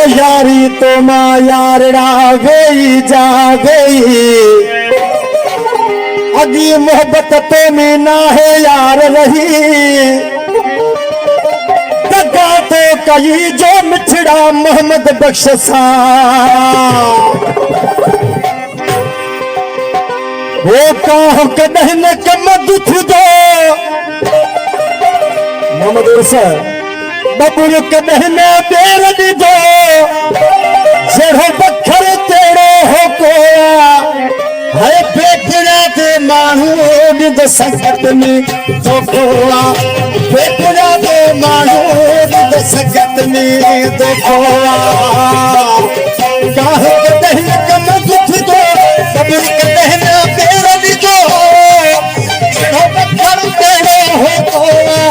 यारी तो माँ यारड़ा गई जा गई, अगी मोहब्बत तो में ना है यार रही, दगा तो कही जो मिठड़ा मोहम्मद बख्श सा, वो कहो कदह न कम दुख दो मोहम्मद सर बबुल कदह न बेर दो, जड़ो बखर तेड़ो हो कोया है बेपुरा ते मानू निद संगत में तो कोया, बेपुरा ते मानू निद संगत में तो कोया, काहे कदह न कम दुख दो बबुल कदह न बेर दो, जड़ो बखर तेड़ो हो कोया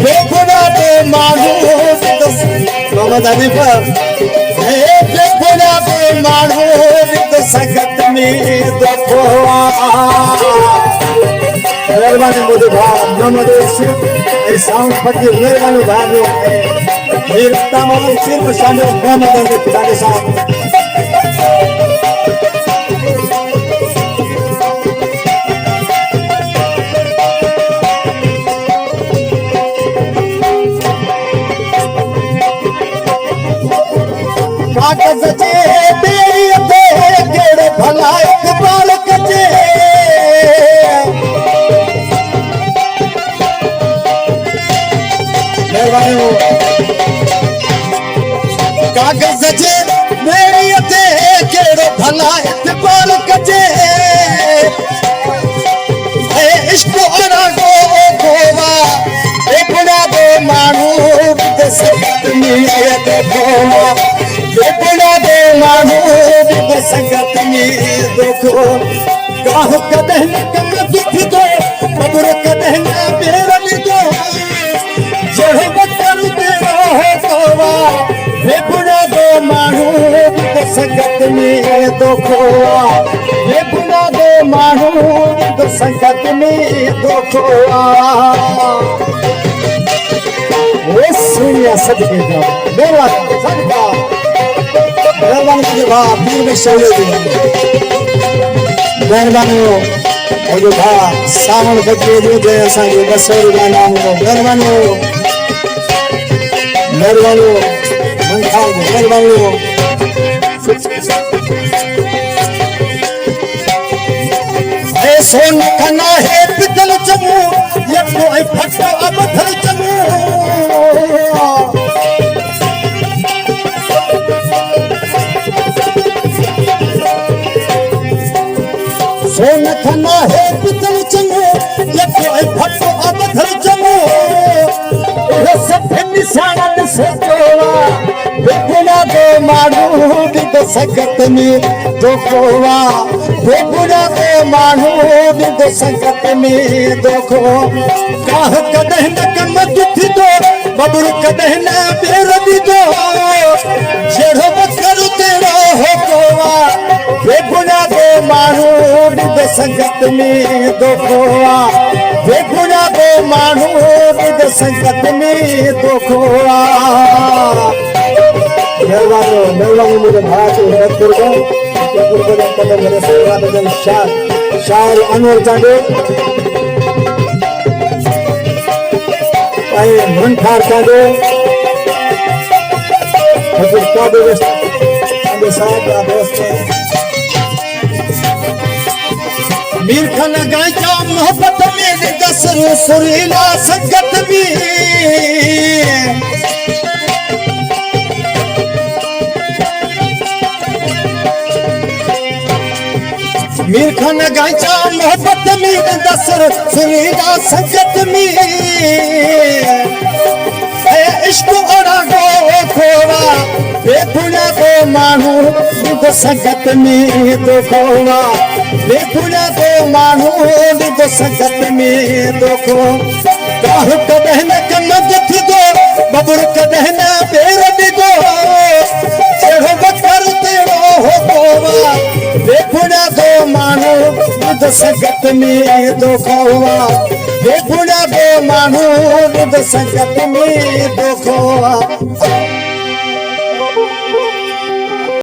बेपुरा ते मानू मोहम्मद हनीफा बेपुरा ते मानू निद संगत में तो कोया। मेहरबानी मोदी भाव मोहम्मद साउंड फकीर मेहरबानी भाव मेरे तमाम सिर्फ शामिल मोहम्मद हनीफा साहब। कागज जे तेरी दे केड़े भला इकबाल कजे, कागज जे मेरी दे केड़े भला इकबाल कजे, इश्क अरा गो गोवा बेपुरा दे मानू दे संगत में देखो, बेपुरा दे मानू दे संगत में देखो, काह कदह न कम दुख दो बबुर कदह न बेरल दो, जड़ो बकर तेरा हो कोवा बेपुरा दे मानू दे संगत में देखो, बेपुरा दे मानू दे संगत में देखो। वो सुनिया सदके जाओ मेरा सदका मेहरबानी के भाव पीर में शौले मेहरबानी हो और जो भाव सावन बजे जो जय असांजे बसोर का नाम हो मेहरबानी हो, मेहरबानी हो मनखा मेहरबानी हो। सोन खना है पितल चमू ये कोई फटो अब धर चमू, सोन खना है पितल चमू ये कोई फटो अब धर चमू, ये सब निशान से जोड़ा बेपुरा दे मानू निद संगत में तो कोवा, बेपुरा दे मानू निद संगत में देखो, काह कदह न कम दुख दो बबुर कदह न बेर दो, जड़ो बकर तेरा हो कोवा बेपुरा दे मानू निद संगत में देखो, बेपुरा दे मानू निद संगत में देखो। मेहरबानी मुझे भाषा हिम्मत कर मेरे सेवादन शायर अनवर चांडे मन ठार चांडे हजूर का व्यवस्था साहब का व्यवस्था मीर खान गायका मोहब्बत में दसरू सुरीला संगत में मीर खान गायका मोहब्बत में दसरू सुरीला संगत में इश्क ओरा गो खोवा बेपुला को मानू निगो संगत में दो खोवा बेपुला को मानू निगो संगत में दो खो काहु कदहन कन्नद थी दो बबुर कदहन बेर दिगो चढ़ो बकर तेरो हो खोवा बेपुला को मानू निगो संगत में दो खोवा बेपुला को मानू निगो संगत में दो खोवा